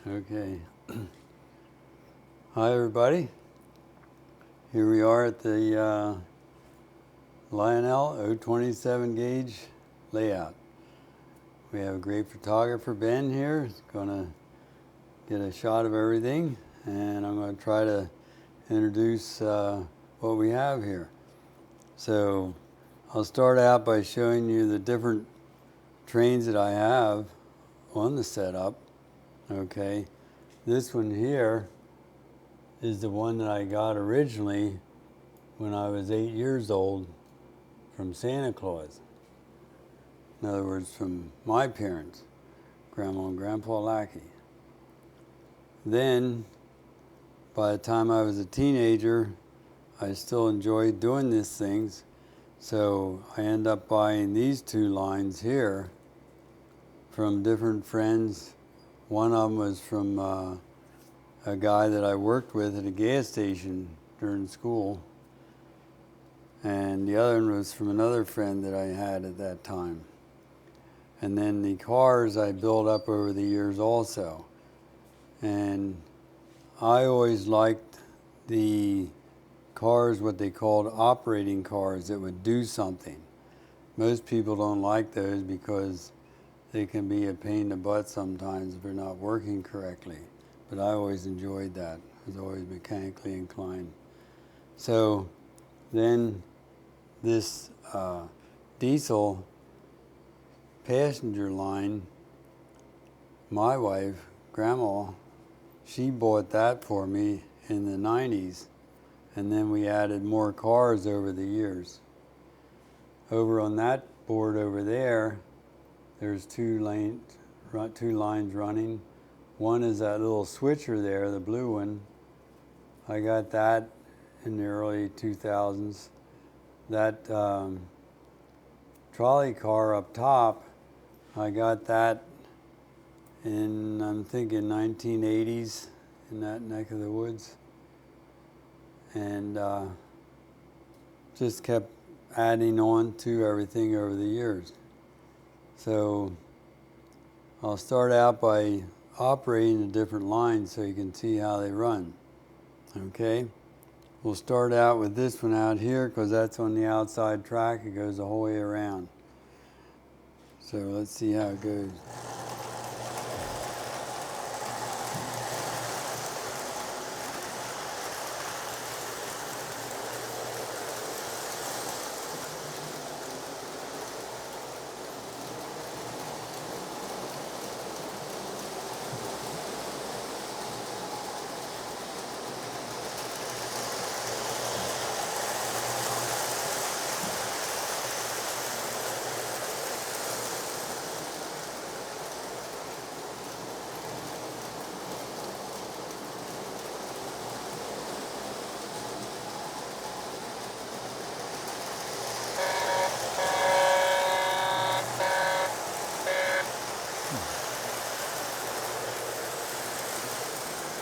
Okay. Hi, everybody. Here we are at the Lionel 027 gauge layout. We have a great photographer, Ben, here. He's going to get a shot of everything, and I'm going to try to introduce what we have here. So I'll start out by showing you the different trains that I have on the setup. Okay, this one here is the one that I got originally when I was 8 years old from Santa Claus. In other words, from my parents, Grandma and Grandpa Lackey. Then, by the time I was a teenager, I still enjoyed doing these things, so I ended up buying these two lines here from different friends. One of them was from a guy that I worked with at a gas station during school, and the other one was from another friend that I had at that time. And then the cars I built up over the years also. And I always liked the cars, what they called operating cars, that would do something. Most people don't like those because they can be a pain in the butt sometimes if they're not working correctly. But I always enjoyed that. I was always mechanically inclined. So then this diesel passenger line, my wife, Grandma, she bought that for me in the 90s. And then we added more cars over the years. Over on that board over there, there's two lines running. One is that little switcher there, the blue one. I got that in the early 2000s. That trolley car up top, I got that in, I'm thinking, 1980s, in that neck of the woods. And just kept adding on to everything over the years. So I'll start out by operating the different lines so you can see how they run. Okay, we'll start out with this one out here because that's on the outside track. It goes the whole way around. So let's see how it goes.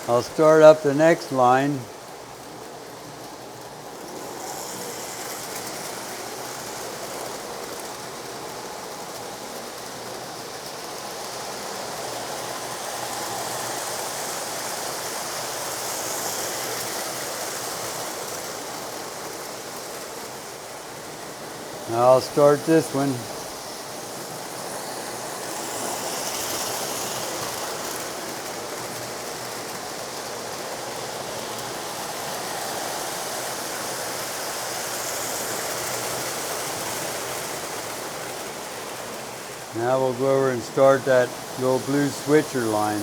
I'll start up the next line. Now I'll start this one. Now we'll go over and start that little blue switcher line.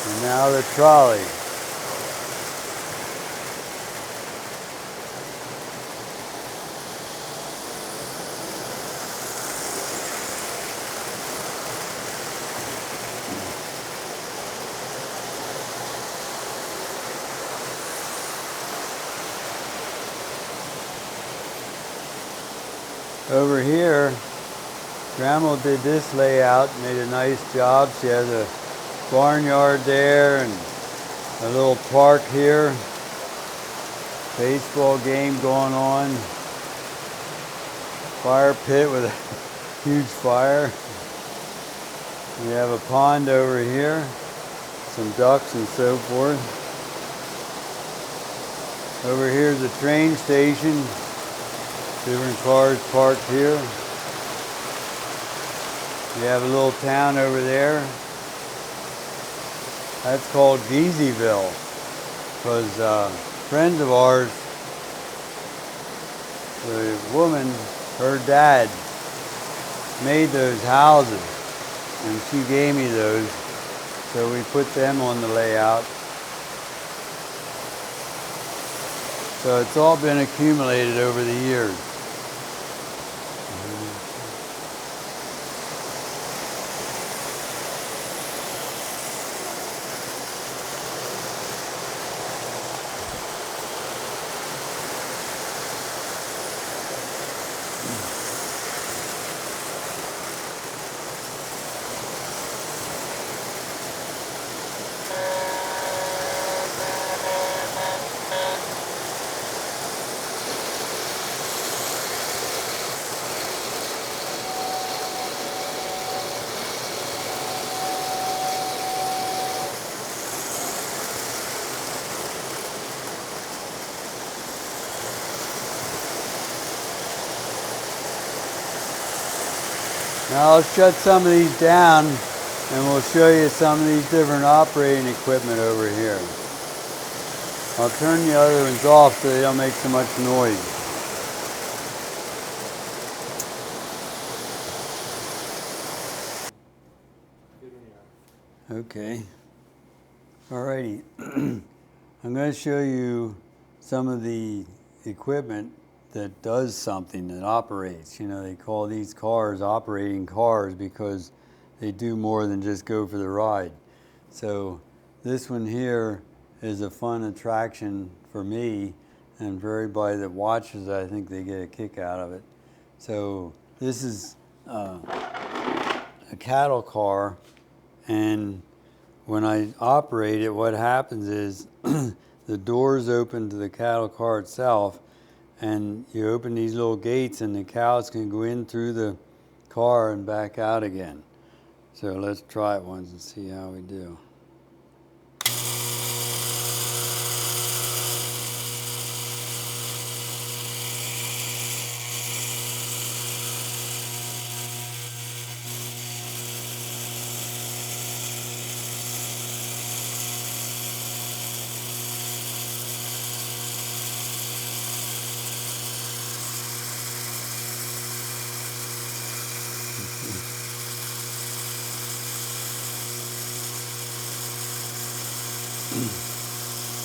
And now the trolley. Over here, Grandma did this layout, made a nice job. She has a barnyard there and a little park here. baseball game going on. Fire pit with a huge fire. We have a pond over here, some ducks and so forth. Over here is a train station. Different cars parked here. We have a little town over there. That's called Geezyville, because friends of ours, the woman, her dad, made those houses, and she gave me those, so we put them on the layout. So it's all been accumulated over the years. Now I'll shut some of these down and we'll show you some of these different operating equipment over here. I'll turn the other ones off so they don't make so much noise. Okay. Alrighty. I'm going to show you some of the equipment that does something, that operates. You know, they call these cars operating cars because they do more than just go for the ride. So this one here is a fun attraction for me, and for everybody that watches it, I think they get a kick out of it. So this is a cattle car, and when I operate it, what happens is the doors open to the cattle car itself, and you open these little gates and the cows can go in through the car and back out again. So let's try it once and see how we do.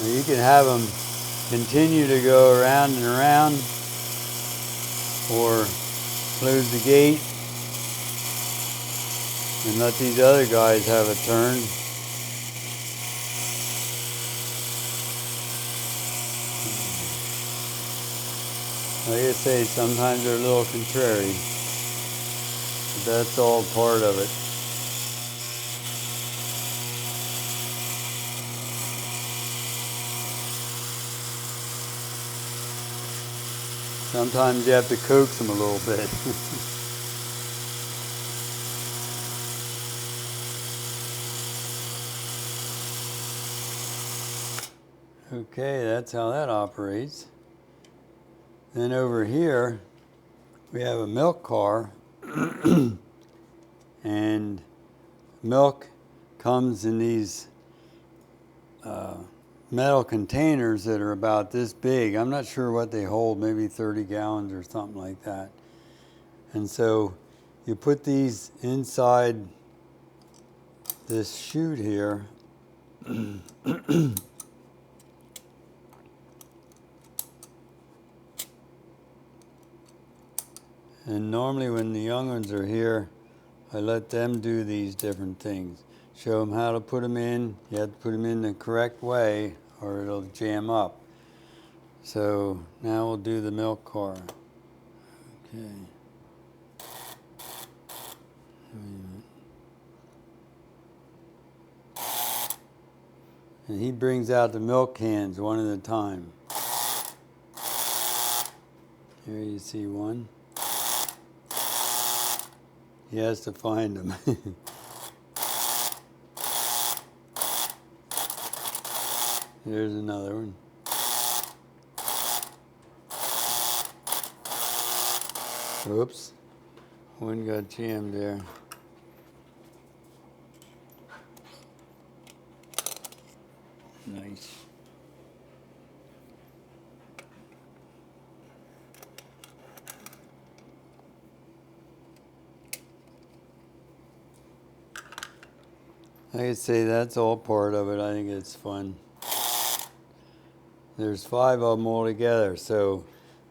Now you can have them continue to go around and around, or close the gate and let these other guys have a turn. Like I say, sometimes they're a little contrary, but that's all part of it. Sometimes you have to coax them a little bit. Okay, that's how that operates. Then over here, we have a milk car, and milk comes in these metal containers that are about this big. I'm not sure what they hold, maybe 30 gallons or something like that. And so you put these inside this chute here. And normally when the young ones are here, I let them do these different things. Show them how to put them in. You have to put them in the correct way or it'll jam up. So now we'll do the milk car. Okay. And he brings out the milk cans one at a time. Here you see one. He has to find them. Here's another one. Oops, one got jammed there. Nice. I could say that's all part of it. I think it's fun. There's 5 of them all together. So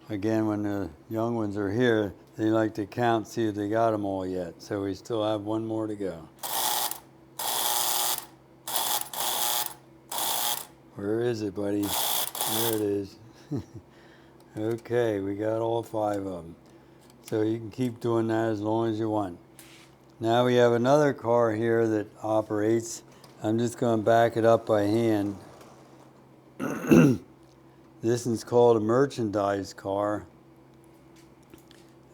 again, when the young ones are here, they like to count, see if they got them all yet. So we still have one more to go. Where is it, buddy? There it is. Okay, we got all 5 of them. So you can keep doing that as long as you want. Now we have another car here that operates. I'm just going to back it up by hand. This one's called a merchandise car.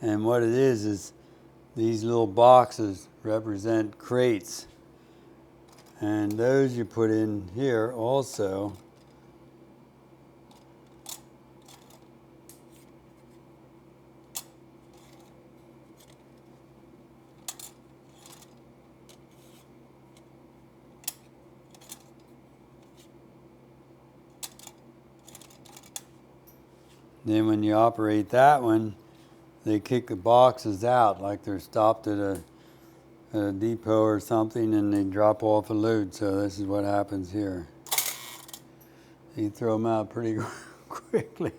And what it is these little boxes represent crates. And those you put in here also. Then when you operate that one, they kick the boxes out like they're stopped at a depot or something, and they drop off a load. So this is what happens here. You throw them out pretty quickly.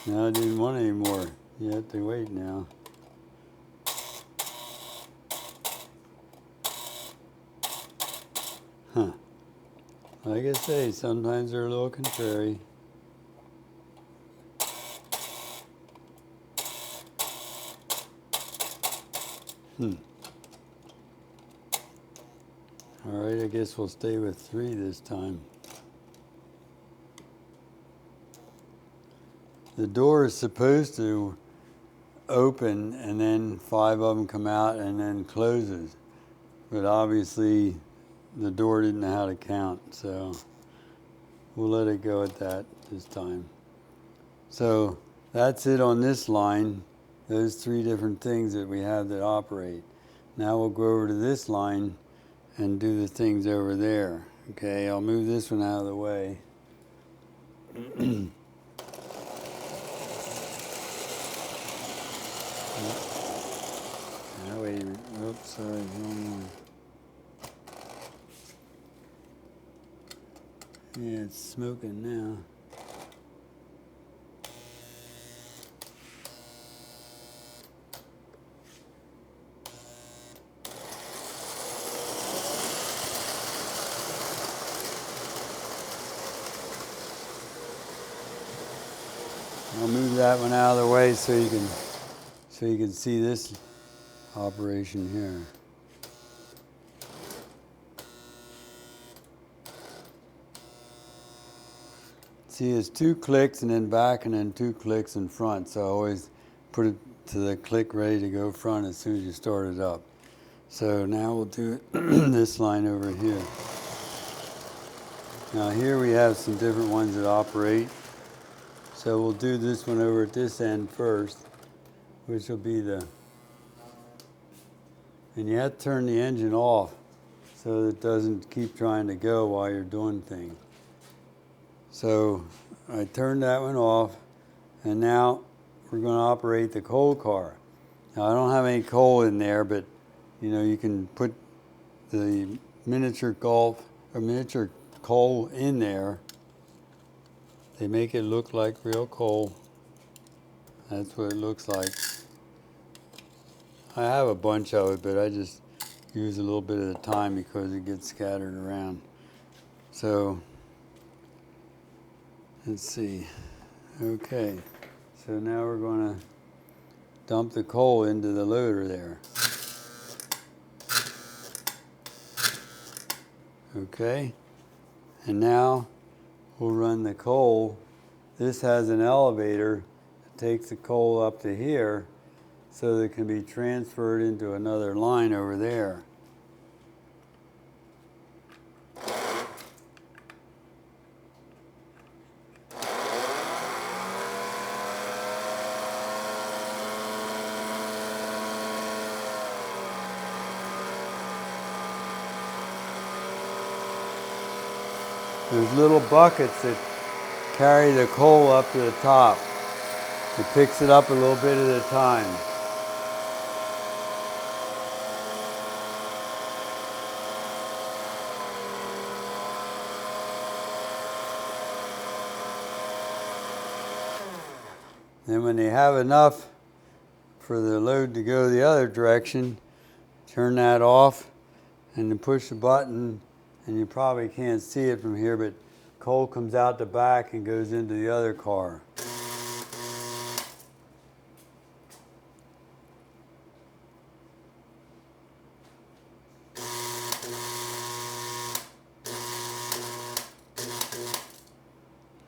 Now I didn't want any more. You have to wait now. Huh. Like I say, sometimes they're a little contrary. All right, I guess we'll stay with 3 this time. The door is supposed to open and then 5 of them come out and then closes. But obviously the door didn't know how to count, so we'll let it go at that this time. So that's it on this line, those 3 different things that we have that operate. Now we'll go over to this line and do the things over there. Okay, I'll move this one out of the way. Now wait a minute. Oops, sorry, wrong one. Yeah, it's smoking now. I'll move that one out of the way so you can see this operation here. See, it's 2 clicks and then back and then 2 clicks in front. So I always put it to the click ready to go front as soon as you start it up. So now we'll do this line over here. Now here we have some different ones that operate. So we'll do this one over at this end first, which will be and you have to turn the engine off so that it doesn't keep trying to go while you're doing things. So I turned that one off, and now we're going to operate the coal car. Now I don't have any coal in there, but you know, you can put the miniature coal in there. They make it look like real coal. That's what it looks like. I have a bunch of it, but I just use a little bit at a time because it gets scattered around. So let's see. Okay, so now we're going to dump the coal into the loader there. Okay, And now we'll run the coal. This has an elevator that takes the coal up to here so that it can be transferred into another line over there. There's little buckets that carry the coal up to the top. It picks it up a little bit at a time. Then when they have enough for the load to go the other direction, turn that off and then push the button, and you probably can't see it from here, but coal comes out the back and goes into the other car.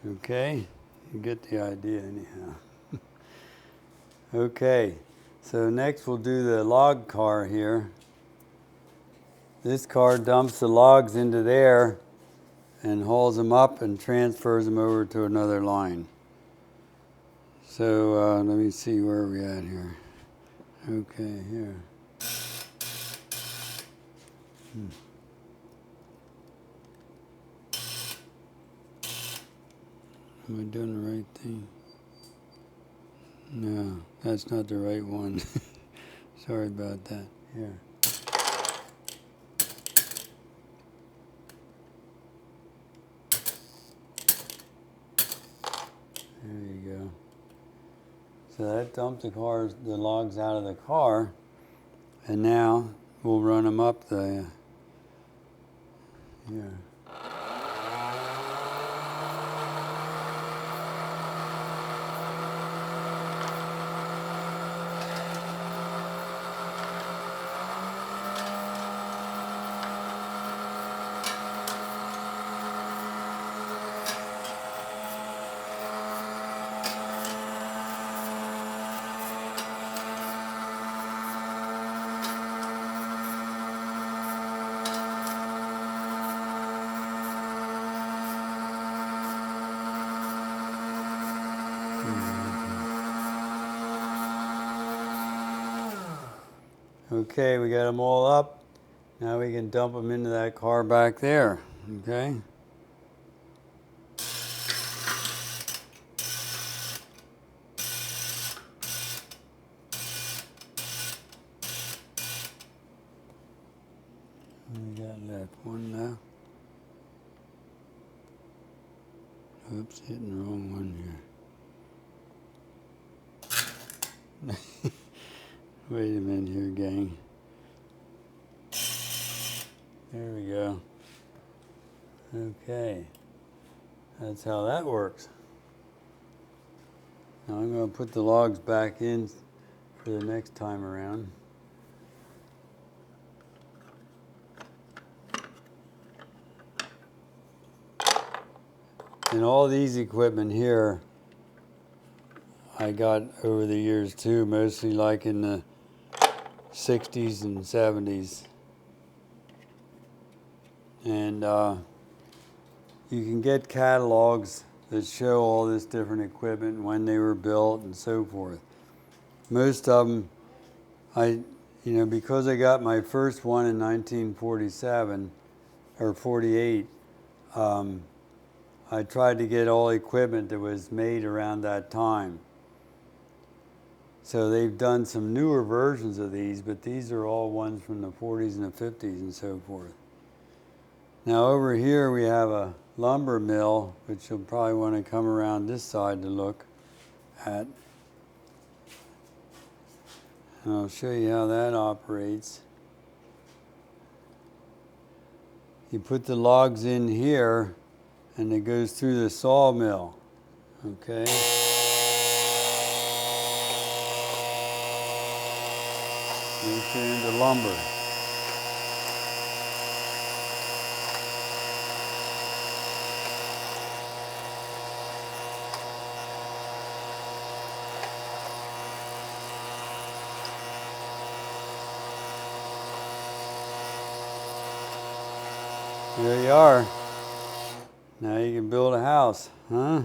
Okay, you get the idea anyhow. Okay, so next we'll do the log car here. This car dumps the logs into there and hauls them up and transfers them over to another line. So let me see where we at here. Okay, here. Am I doing the right thing? No, that's not the right one. Sorry about that. Here. There you go. So that dumped the logs out of the car, and now we'll run them up the here. Okay, we got them all up. Now we can dump them into that car back there, okay? We got left one now. Oops, hitting the wrong one here. Wait a minute here, gang. There we go. Okay. That's how that works. Now I'm going to put the logs back in for the next time around. And all these equipment here I got over the years too, mostly like in the 60s and 70s. And you can get catalogs that show all this different equipment, when they were built and so forth. Most of them, because I got my first one in 1947 or 48, I tried to get all equipment that was made around that time. So they've done some newer versions of these, but these are all ones from the 40s and the 50s and so forth. Now over here we have a lumber mill, which you'll probably want to come around this side to look at. And I'll show you how that operates. You put the logs in here, and it goes through the sawmill, okay? Makes it into lumber. There you are. Now you can build a house, huh?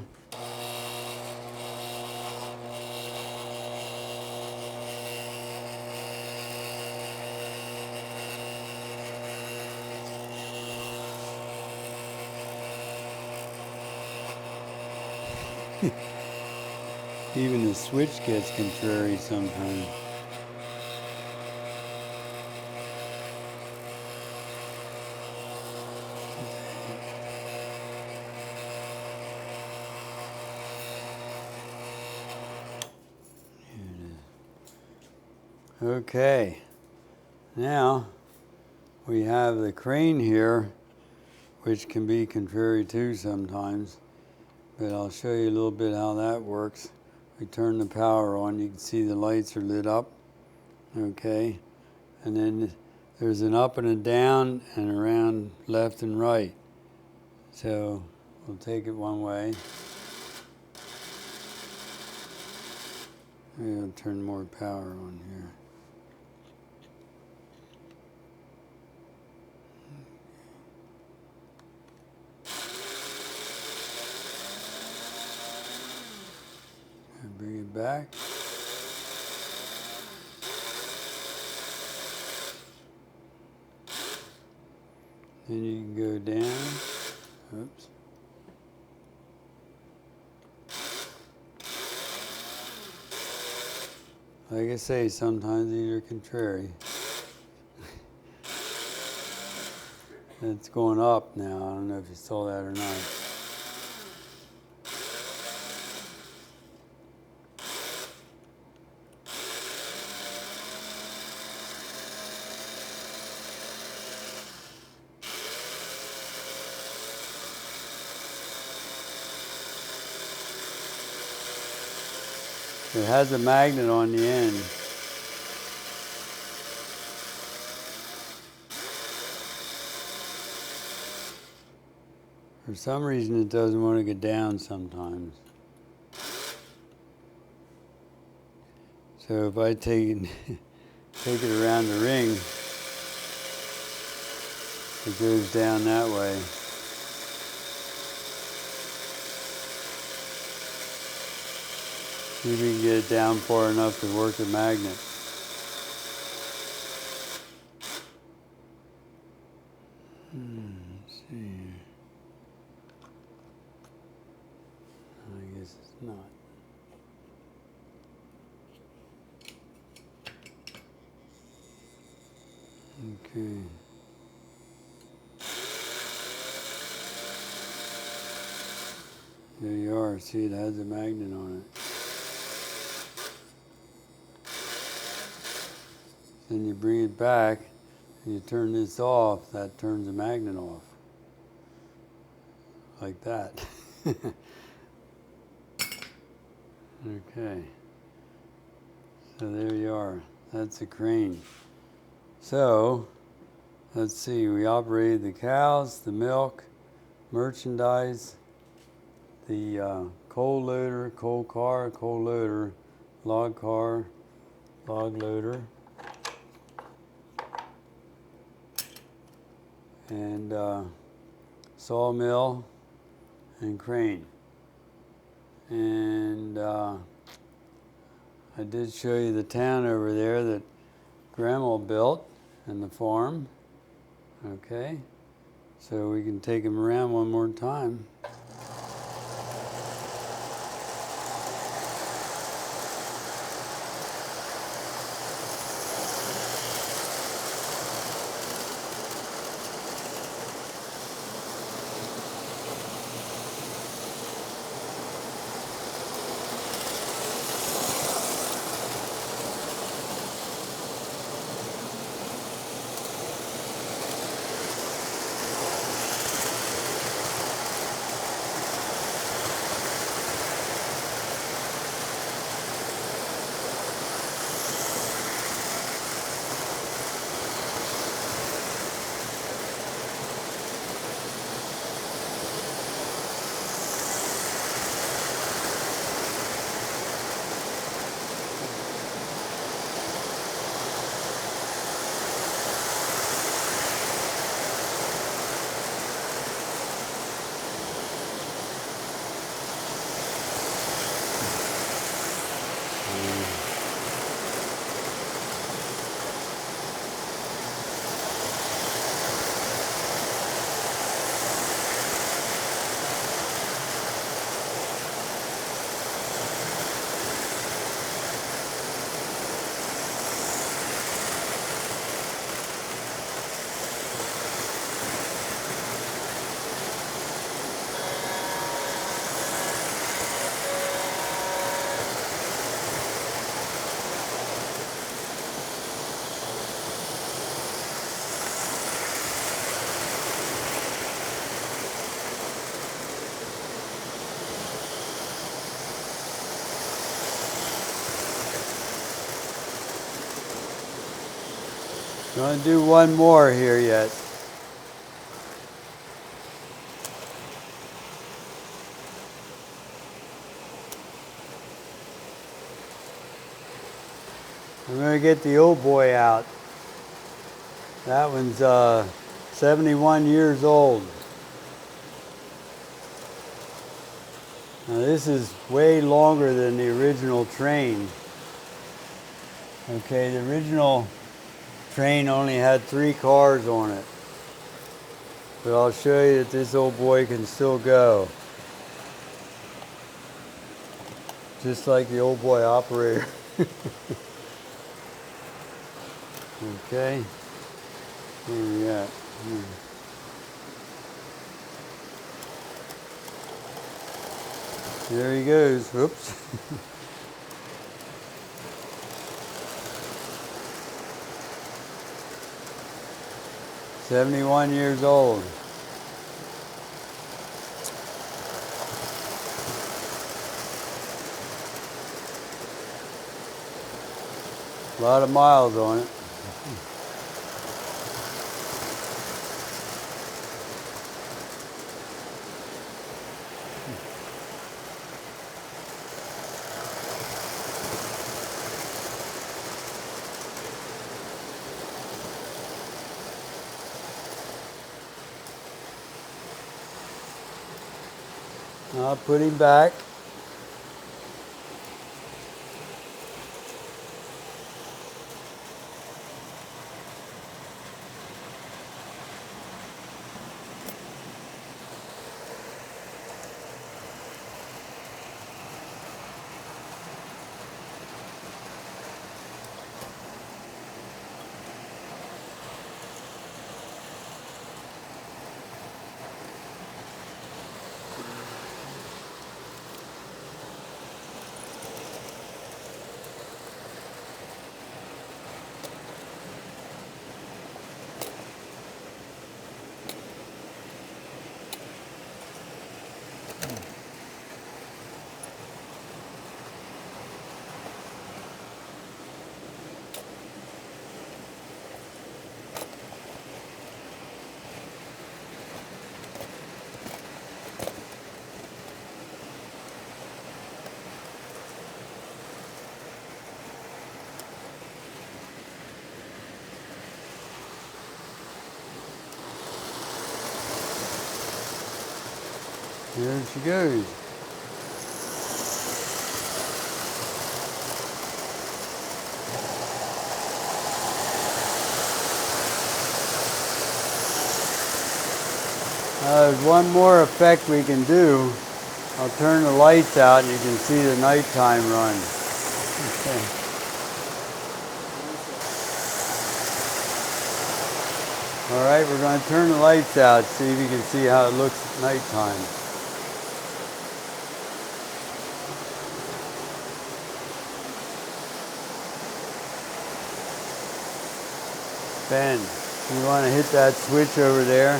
Even the switch gets contrary sometimes. Okay, now we have the crane here, which can be contrary too sometimes, but I'll show you a little bit how that works. We turn the power on, you can see the lights are lit up, okay, and then there's an up and a down and around left and right. So we'll take it one way. Maybe I'll turn more power on here. Bring it back. Then you can go down. Oops. Like I say, sometimes these are contrary. It's going up now. I don't know if you saw that or not. It has a magnet on the end. For some reason, it doesn't want to get down sometimes. So if I take it around the ring, it goes down that way. See if we can get it down far enough to work the magnet. Let's see. I guess it's not. Okay. There you are. See, it has a magnet on it. Then you bring it back, and you turn this off. That turns the magnet off. Like that. Okay. So there you are. That's a crane. So, let's see. We operated the cows, the milk, merchandise, the coal loader, coal car, coal loader, log car, log loader, and sawmill and crane. And I did show you the town over there that Grandma built and the farm. Okay, so we can take them around one more time. Gonna do one more here yet. I'm gonna get the old boy out. That one's 71 years old. Now this is way longer than the original train. Okay, the original train only had 3 cars on it. But I'll show you that this old boy can still go. Just like the old boy operator. Okay, where are we at? There he goes. Oops. $71 years old. A lot of miles on it. I'll put him back. There she goes. There's one more effect we can do. I'll turn the lights out and you can see the nighttime run. Okay. All right, we're going to turn the lights out, see if you can see how it looks at nighttime. Ben, you want to hit that switch over there?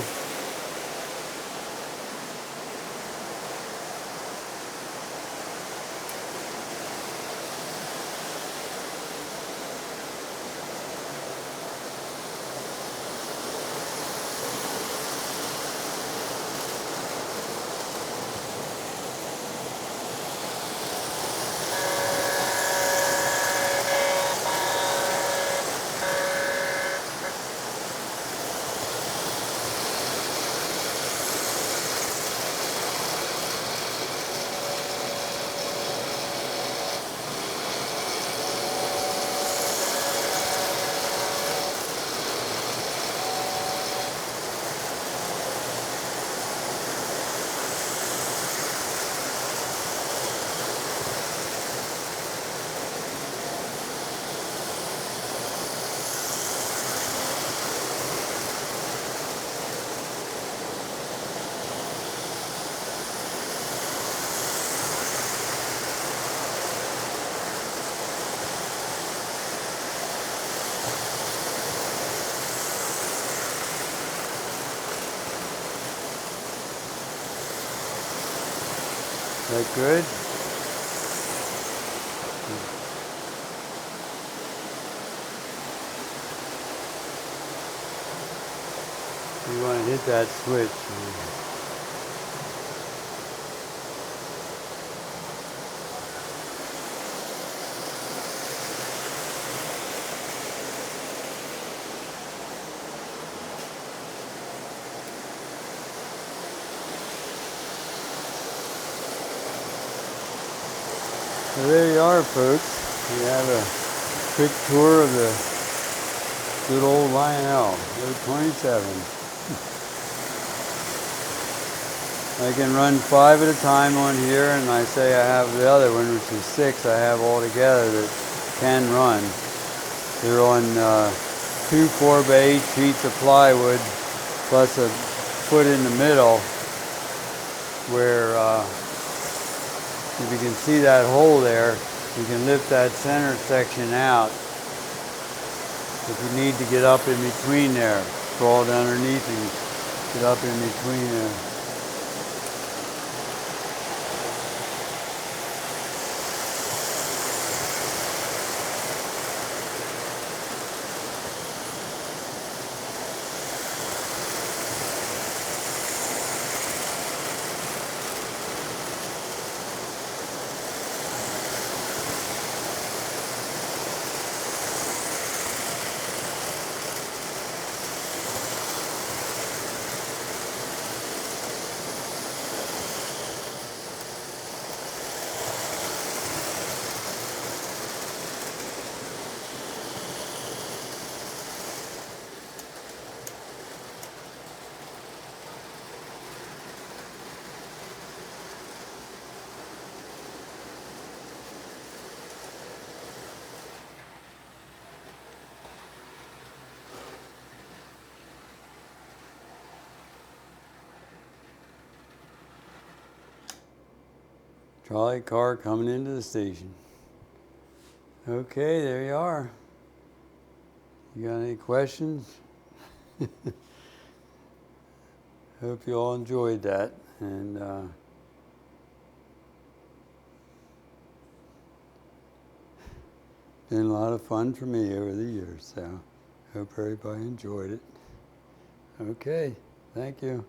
Is that good? hit that switch. So there you are, folks. We have a quick tour of the good old Lionel, 27. I can run 5 at a time on here, and I say I have the other one, which is 6 I have all together that can run. They're on 2 4x8 sheets of plywood, plus a foot in the middle, where if you can see that hole there, you can lift that center section out if you need to get up in between there. Crawl down underneath and get up in between there. Trolley car coming into the station. Okay, there you are. You got any questions? Hope you all enjoyed that. And been a lot of fun for me over the years, so hope everybody enjoyed it. Okay, thank you.